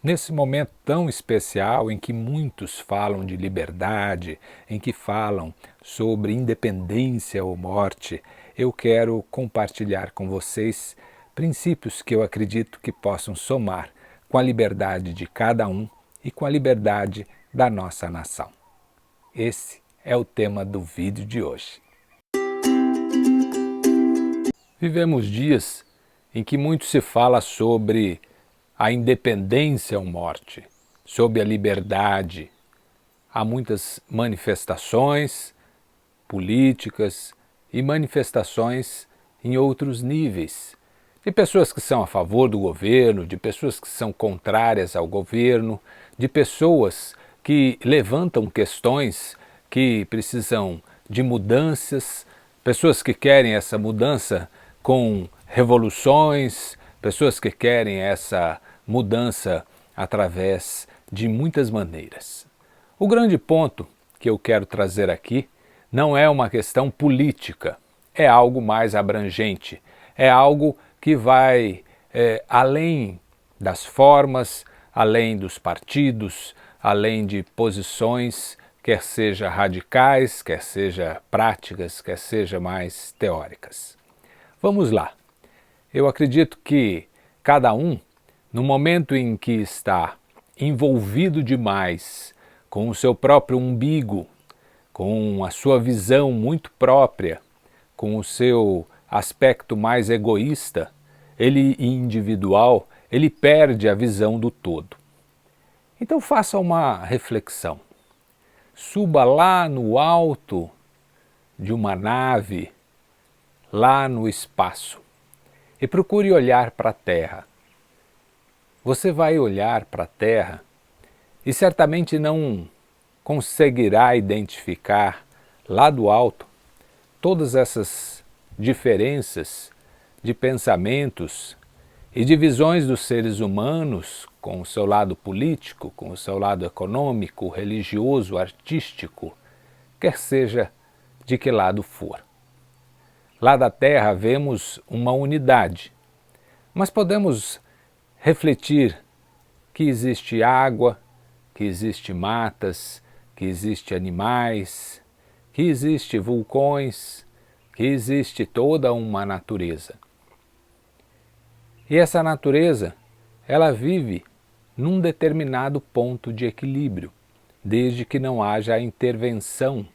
Nesse momento tão especial em que muitos falam de liberdade, em que falam sobre independência ou morte, eu quero compartilhar com vocês princípios que eu acredito que possam somar com a liberdade de cada um e com a liberdade da nossa nação. Esse é o tema do vídeo de hoje. Vivemos dias em que muito se fala sobre a independência ou morte, sobre a liberdade. Há muitas manifestações políticas e manifestações em outros níveis, de pessoas que são a favor do governo, de pessoas que são contrárias ao governo, de pessoas que levantam questões que precisam de mudanças, pessoas que querem essa mudança com revoluções, pessoas que querem essa mudança através de muitas maneiras. O grande ponto que eu quero trazer aqui não é uma questão política, é algo mais abrangente, é algo que vai além das formas, além dos partidos, além de posições, quer seja radicais, quer seja práticas, quer seja mais teóricas. Vamos lá. Eu acredito que cada um, no momento em que está envolvido demais com o seu próprio umbigo, com a sua visão muito própria, com o seu aspecto mais egoísta, ele individual, ele perde a visão do todo. Então faça uma reflexão. Suba lá no alto de uma nave, lá no espaço, e procure olhar para a Terra. Você vai olhar para a Terra e certamente não conseguirá identificar lá do alto todas essas diferenças de pensamentos e de visões dos seres humanos, com o seu lado político, com o seu lado econômico, religioso, artístico, quer seja de que lado for. Lá da Terra vemos uma unidade, mas podemos refletir que existe água, que existe matas, que existe animais, que existe vulcões, que existe toda uma natureza. E essa natureza, ela vive num determinado ponto de equilíbrio, desde que não haja a intervenção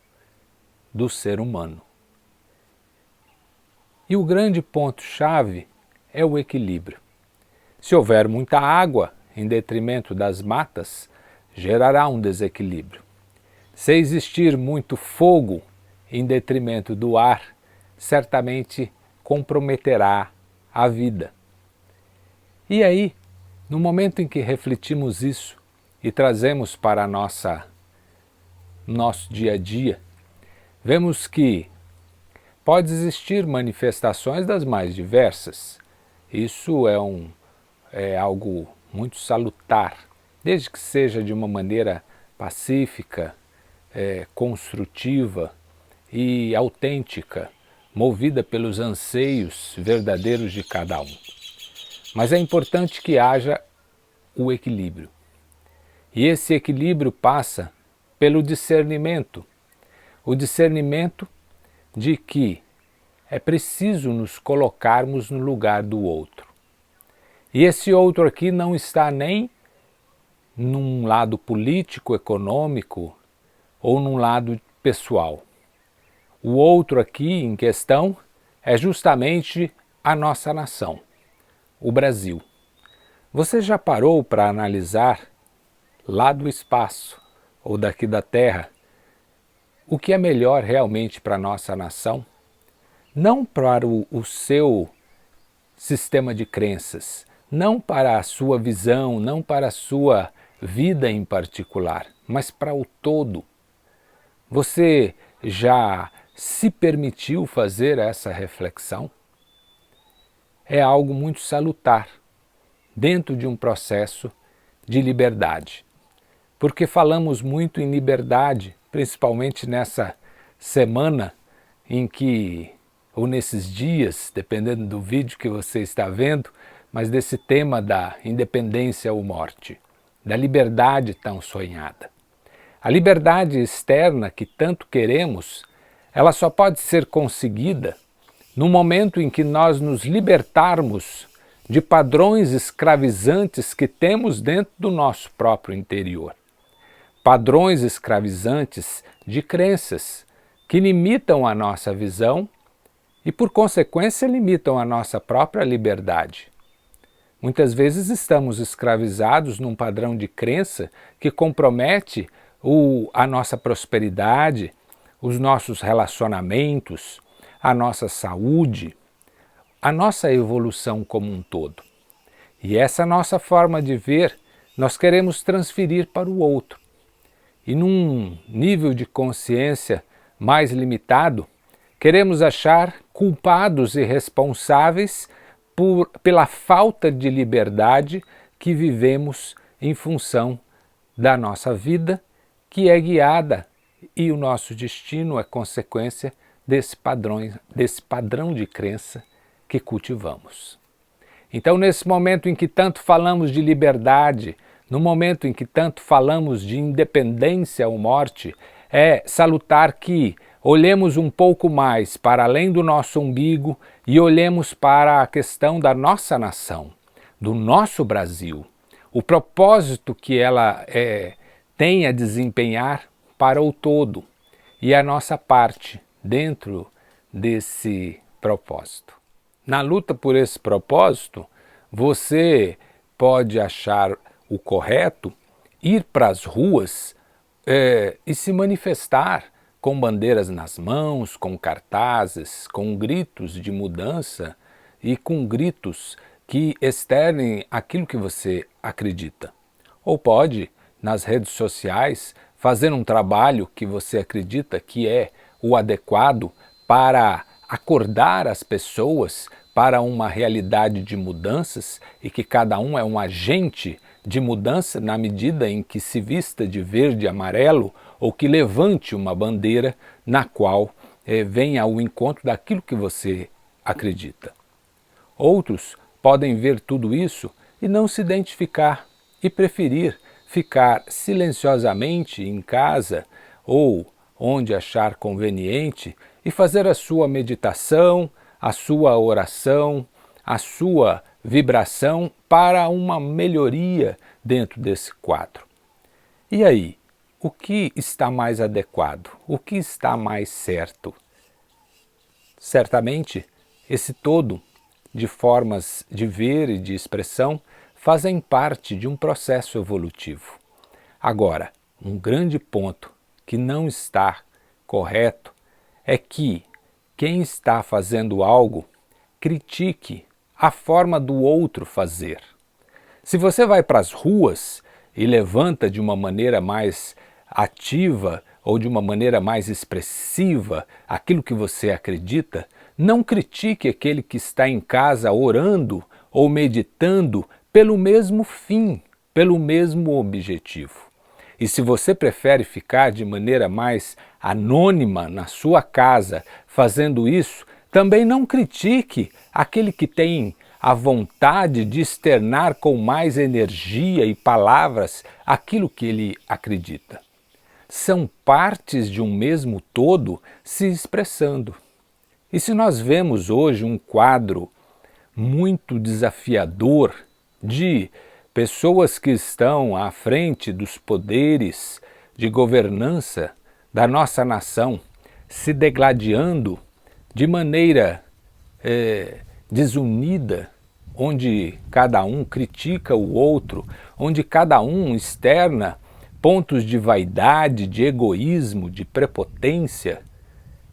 do ser humano. E o grande ponto-chave é o equilíbrio. Se houver muita água em detrimento das matas, gerará um desequilíbrio. Se existir muito fogo em detrimento do ar, certamente comprometerá a vida. E aí, no momento em que refletimos isso e trazemos para nosso dia a dia, vemos que pode existir manifestações das mais diversas. Isso é algo muito salutar, desde que seja de uma maneira pacífica, construtiva e autêntica, movida pelos anseios verdadeiros de cada um. Mas é importante que haja o equilíbrio. E esse equilíbrio passa pelo discernimento. O discernimento de que é preciso nos colocarmos no lugar do outro. E esse outro aqui não está nem num lado político, econômico ou num lado pessoal. O outro aqui em questão é justamente a nossa nação, o Brasil. Você já parou para analisar lá do espaço ou daqui da Terra o que é melhor realmente para a nossa nação? Não para o seu sistema de crenças, não para a sua visão, não para a sua vida em particular, mas para o todo. Você já se permitiu fazer essa reflexão? É algo muito salutar dentro de um processo de liberdade. Porque falamos muito em liberdade, principalmente nessa semana em que, ou nesses dias, dependendo do vídeo que você está vendo, mas desse tema da independência ou morte. da liberdade tão sonhada. A liberdade externa que tanto queremos, ela só pode ser conseguida no momento em que nós nos libertarmos de padrões escravizantes que temos dentro do nosso próprio interior. Padrões escravizantes de crenças que limitam a nossa visão e, por consequência, limitam a nossa própria liberdade. Muitas vezes estamos escravizados num padrão de crença que compromete a nossa prosperidade, os nossos relacionamentos, a nossa saúde, a nossa evolução como um todo. E essa nossa forma de ver, nós queremos transferir para o outro. E num nível de consciência mais limitado, queremos achar culpados e responsáveis pela falta de liberdade que vivemos em função da nossa vida, que é guiada, e o nosso destino é consequência desse padrão de crença que cultivamos. Então, nesse momento em que tanto falamos de liberdade, no momento em que tanto falamos de independência ou morte, é salutar que olhemos um pouco mais para além do nosso umbigo e olhemos para a questão da nossa nação, do nosso Brasil, o propósito que ela tem a desempenhar para o todo e a nossa parte dentro desse propósito. Na luta por esse propósito, você pode achar o correto ir para as ruas e se manifestar com bandeiras nas mãos, com cartazes, com gritos de mudança e com gritos que externem aquilo que você acredita. Ou pode, nas redes sociais, fazer um trabalho que você acredita que é o adequado para acordar as pessoas para uma realidade de mudanças e que cada um é um agente de mudança na medida em que se vista de verde e amarelo ou que levante uma bandeira na qual venha ao encontro daquilo que você acredita. Outros podem ver tudo isso e não se identificar e preferir ficar silenciosamente em casa ou onde achar conveniente e fazer a sua meditação, a sua oração, a sua vibração para uma melhoria dentro desse quadro. E aí, o que está mais adequado? O que está mais certo? Certamente, esse todo de formas de ver e de expressão fazem parte de um processo evolutivo. Agora, um grande ponto que não está correto é que quem está fazendo algo critique a forma do outro fazer. Se você vai para as ruas e levanta de uma maneira mais ativa ou de uma maneira mais expressiva aquilo que você acredita, não critique aquele que está em casa orando ou meditando pelo mesmo fim, pelo mesmo objetivo. E se você prefere ficar de maneira mais anônima na sua casa fazendo isso, também não critique aquele que tem a vontade de externar com mais energia e palavras aquilo que ele acredita. São partes de um mesmo todo se expressando. E se nós vemos hoje um quadro muito desafiador de pessoas que estão à frente dos poderes de governança da nossa nação se degladiando de maneira desunida, onde cada um critica o outro, onde cada um externa pontos de vaidade, de egoísmo, de prepotência.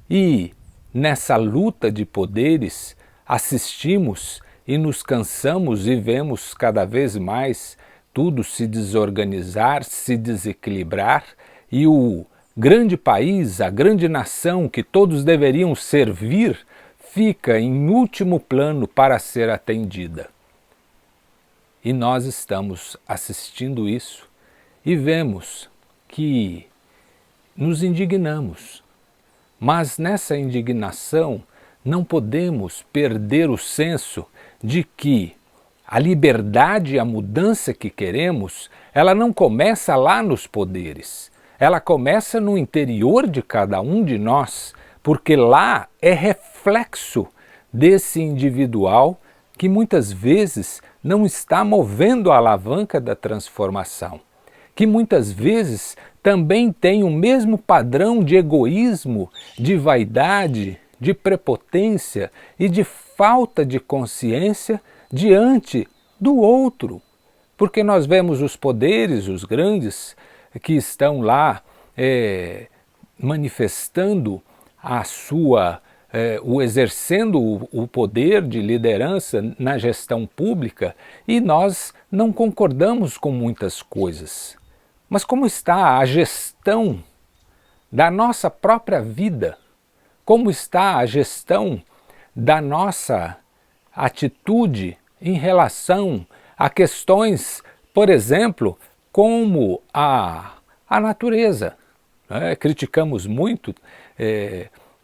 E nessa luta de poderes assistimos e nos cansamos e vemos cada vez mais tudo se desorganizar, se desequilibrar e o grande país, a grande nação que todos deveriam servir, fica em último plano para ser atendida. E nós estamos assistindo isso e vemos que nos indignamos, mas nessa indignação não podemos perder o senso de que A liberdade e a mudança que queremos, ela não começa lá nos poderes. Ela começa no interior de cada um de nós, porque lá é reflexo desse individual que muitas vezes não está movendo a alavanca da transformação, que muitas vezes também tem o mesmo padrão de egoísmo, de vaidade, de prepotência e de falta de consciência diante do outro. Porque nós vemos os poderes, os grandes, que estão lá manifestando a sua, exercendo o poder de liderança na gestão pública, e nós não concordamos com muitas coisas. Mas como está a gestão da nossa própria vida? Como está a gestão da nossa atitude em relação a questões, por exemplo, como a natureza? Criticamos muito,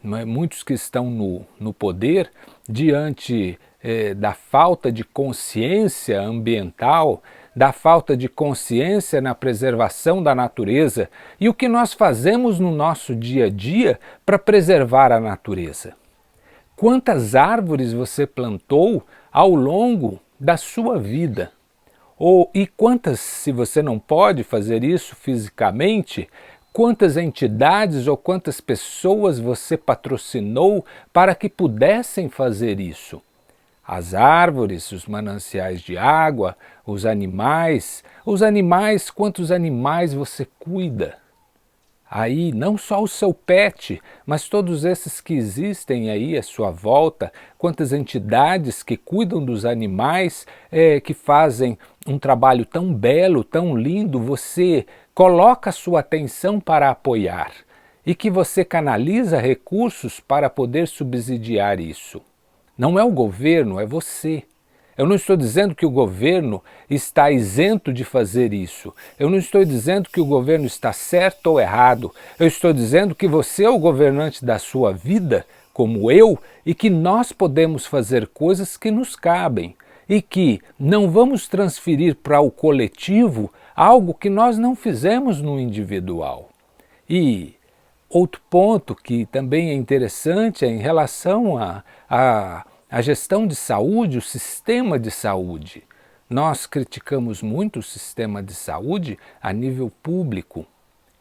muitos que estão no poder, diante da falta de consciência ambiental, da falta de consciência na preservação da natureza, e o que nós fazemos no nosso dia a dia para preservar a natureza. Quantas árvores você plantou ao longo da sua vida? E quantas, se você não pode fazer isso fisicamente, quantas entidades ou quantas pessoas você patrocinou para que pudessem fazer isso? As árvores, os mananciais de água, os animais, quantos animais você cuida? Aí, não só o seu pet, mas todos esses que existem aí à sua volta, quantas entidades que cuidam dos animais, que fazem um trabalho tão belo, tão lindo, você coloca a sua atenção para apoiar e que você canaliza recursos para poder subsidiar isso. Não é o governo, é você. Eu não estou dizendo que o governo está isento de fazer isso. Eu não estou dizendo que o governo está certo ou errado. Eu estou dizendo que você é o governante da sua vida, como eu, e que nós podemos fazer coisas que nos cabem. E que não vamos transferir para o coletivo algo que nós não fizemos no individual. E outro ponto que também é interessante é em relação a gestão de saúde, o sistema de saúde. Nós criticamos muito o sistema de saúde a nível público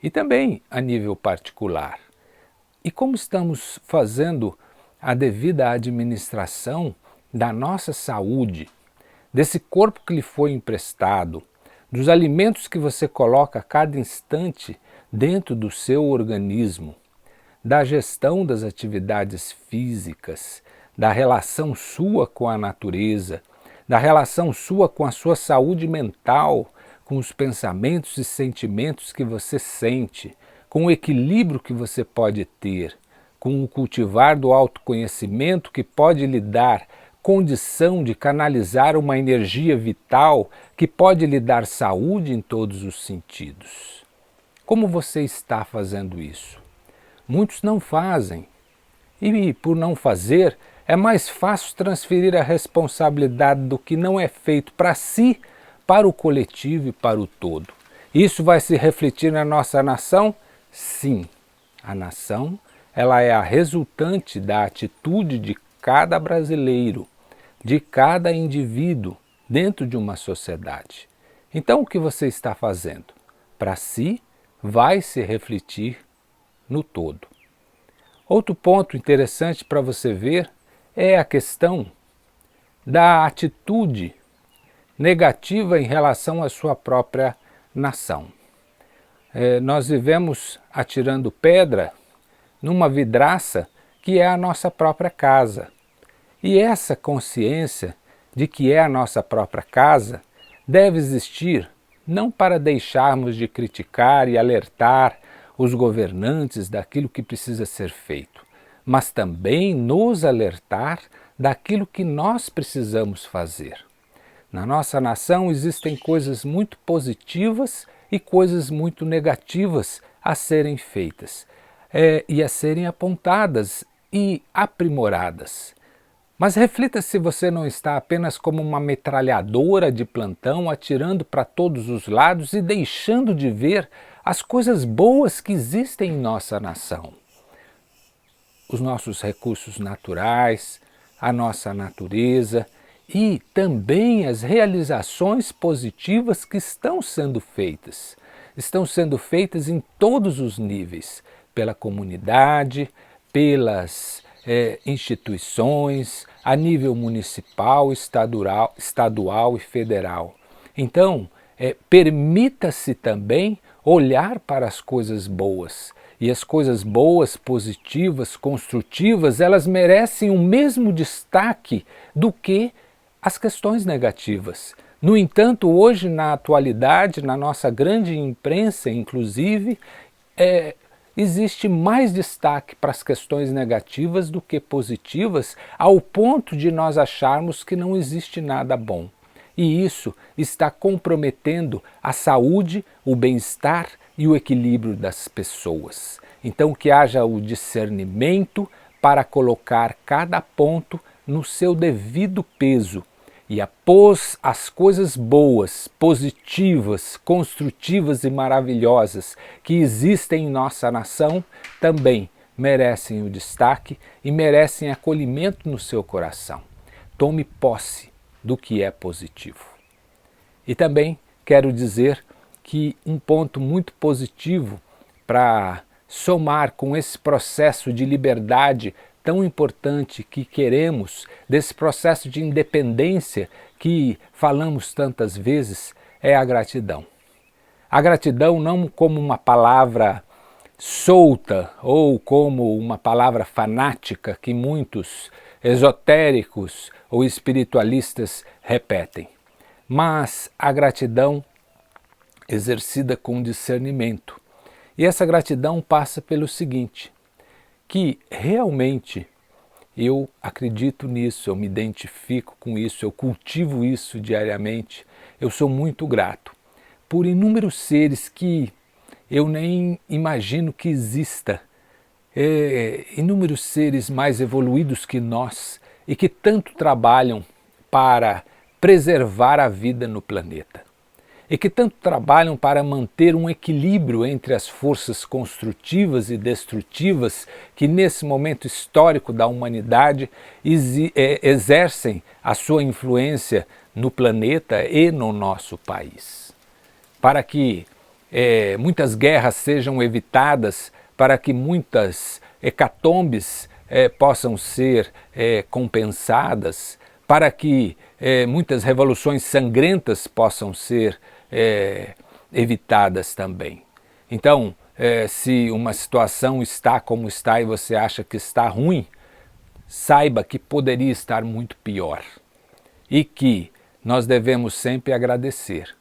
e também a nível particular. E como estamos fazendo a devida administração da nossa saúde, desse corpo que lhe foi emprestado, dos alimentos que você coloca a cada instante dentro do seu organismo, da gestão das atividades físicas, da relação sua com a natureza, da relação sua com a sua saúde mental, com os pensamentos e sentimentos que você sente, com o equilíbrio que você pode ter, com o cultivar do autoconhecimento que pode lhe dar condição de canalizar uma energia vital que pode lhe dar saúde em todos os sentidos. Como você está fazendo isso? Muitos não fazem. E por não fazer, é mais fácil transferir a responsabilidade do que não é feito para si, para o coletivo e para o todo. Isso vai se refletir na nossa nação? Sim. A nação, ela é a resultante da atitude de cada brasileiro, de cada indivíduo dentro de uma sociedade. Então o que você está fazendo? Para si, vai se refletir no todo. Outro ponto interessante para você ver é a questão da atitude negativa em relação à sua própria nação. Nós vivemos atirando pedra numa vidraça que é a nossa própria casa. E essa consciência de que é a nossa própria casa deve existir não para deixarmos de criticar e alertar os governantes daquilo que precisa ser feito, mas também nos alertar daquilo que nós precisamos fazer. Na nossa nação existem coisas muito positivas e coisas muito negativas a serem feitas e a serem apontadas e aprimoradas. Mas reflita se você não está apenas como uma metralhadora de plantão atirando para todos os lados e deixando de ver as coisas boas que existem em nossa nação. Os nossos recursos naturais, a nossa natureza e também as realizações positivas que estão sendo feitas. Estão sendo feitas em todos os níveis, pela comunidade, pelas instituições, a nível municipal, estadual e federal. Então, permita-se também olhar para as coisas boas. E as coisas boas, positivas, construtivas, elas merecem o mesmo destaque do que as questões negativas. No entanto, hoje, na atualidade, na nossa grande imprensa, inclusive, existe mais destaque para as questões negativas do que positivas, ao ponto de nós acharmos que não existe nada bom. E isso está comprometendo a saúde, o bem-estar e o equilíbrio das pessoas. Então que haja o discernimento para colocar cada ponto no seu devido peso e após as coisas boas, positivas, construtivas e maravilhosas que existem em nossa nação também merecem o destaque e merecem acolhimento no seu coração. Tome posse do que é positivo. E também quero dizer que um ponto muito positivo para somar com esse processo de liberdade tão importante que queremos, desse processo de independência que falamos tantas vezes, é a gratidão. A gratidão não como uma palavra solta ou como uma palavra fanática que muitos esotéricos ou espiritualistas repetem, mas a gratidão exercida com discernimento. E essa gratidão passa pelo seguinte, que realmente eu acredito nisso, eu me identifico com isso, eu cultivo isso diariamente, eu sou muito grato por inúmeros seres que eu nem imagino que exista, inúmeros seres mais evoluídos que nós e que tanto trabalham para preservar a vida no planeta. E que tanto trabalham para manter um equilíbrio entre as forças construtivas e destrutivas que nesse momento histórico da humanidade exercem a sua influência no planeta e no nosso país. Para que muitas guerras sejam evitadas, para que muitas hecatombes possam ser compensadas, para que muitas revoluções sangrentas possam ser evitadas também. Então, se uma situação está como está e você acha que está ruim, saiba que poderia estar muito pior e que nós devemos sempre agradecer.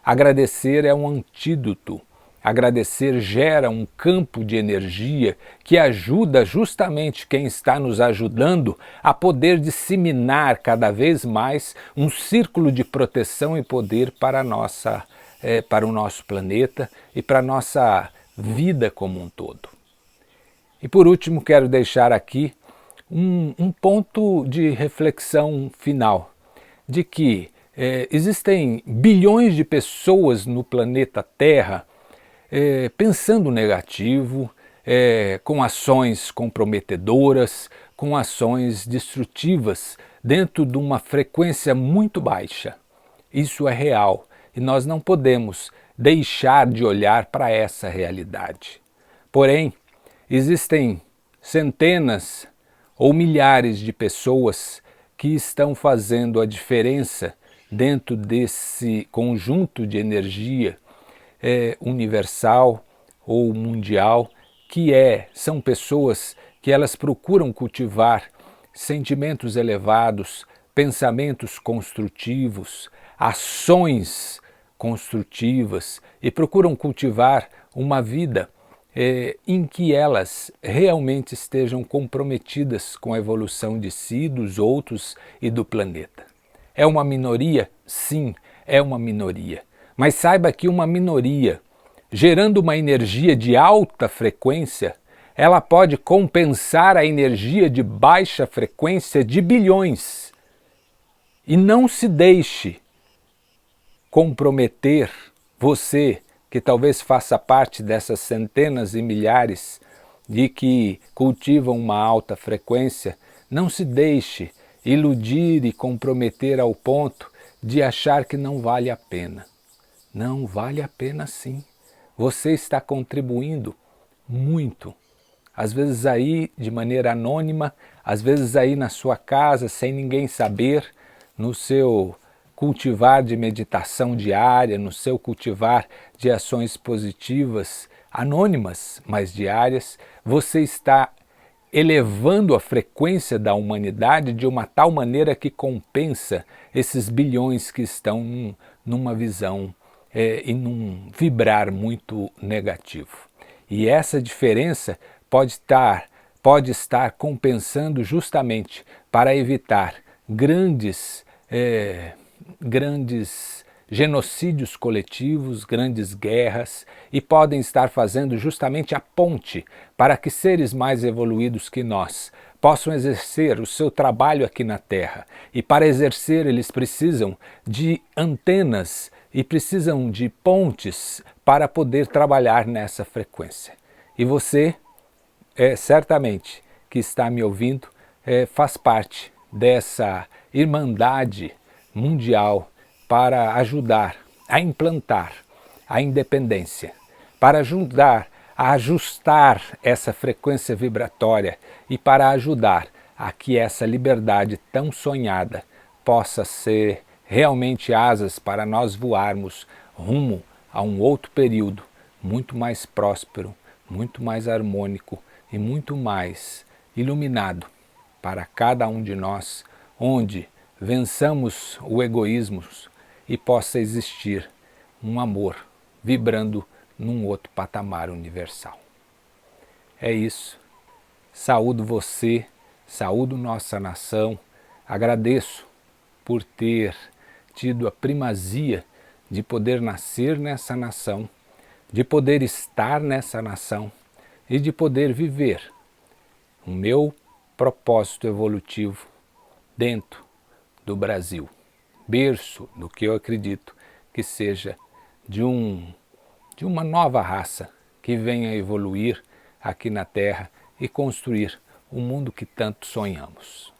Agradecer é um antídoto. Agradecer gera um campo de energia que ajuda justamente quem está nos ajudando a poder disseminar cada vez mais um círculo de proteção e poder para o nosso planeta e para a nossa vida como um todo. E por último quero deixar aqui um ponto de reflexão final, de que existem bilhões de pessoas no planeta Terra pensando negativo, com ações comprometedoras, com ações destrutivas, dentro de uma frequência muito baixa. Isso é real e nós não podemos deixar de olhar para essa realidade. Porém, existem centenas ou milhares de pessoas que estão fazendo a diferença dentro desse conjunto de energia universal ou mundial, que são pessoas que elas procuram cultivar sentimentos elevados, pensamentos construtivos, ações construtivas e procuram cultivar uma vida em que elas realmente estejam comprometidas com a evolução de si, dos outros e do planeta. É uma minoria? Sim, é uma minoria. Mas saiba que uma minoria, gerando uma energia de alta frequência, ela pode compensar a energia de baixa frequência de bilhões. E não se deixe comprometer, você que talvez faça parte dessas centenas e milhares de que cultivam uma alta frequência, não se deixe iludir e comprometer ao ponto de achar que não vale a pena. Não vale a pena sim. Você está contribuindo muito. Às vezes aí de maneira anônima, às vezes aí na sua casa, sem ninguém saber, no seu cultivar de meditação diária, no seu cultivar de ações positivas, anônimas, mas diárias, você está elevando a frequência da humanidade de uma tal maneira que compensa esses bilhões que estão numa visão e num vibrar muito negativo. E essa diferença pode estar compensando justamente para evitar grandes genocídios coletivos, grandes guerras, e podem estar fazendo justamente a ponte para que seres mais evoluídos que nós possam exercer o seu trabalho aqui na Terra. E para exercer eles precisam de antenas e precisam de pontes para poder trabalhar nessa frequência. E você, certamente, que está me ouvindo, faz parte dessa irmandade mundial para ajudar a implantar a independência, para ajudar a ajustar essa frequência vibratória e para ajudar a que essa liberdade tão sonhada possa ser realmente asas para nós voarmos rumo a um outro período muito mais próspero, muito mais harmônico e muito mais iluminado para cada um de nós, onde vençamos o egoísmo e possa existir um amor vibrando num outro patamar universal. É isso. Saúdo você, saúdo nossa nação, agradeço por ter tido a primazia de poder nascer nessa nação, de poder estar nessa nação e de poder viver o meu propósito evolutivo dentro do Brasil, berço do que eu acredito que seja de uma nova raça que venha evoluir aqui na Terra e construir o mundo que tanto sonhamos.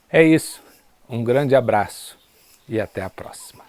É isso, um grande abraço e até a próxima.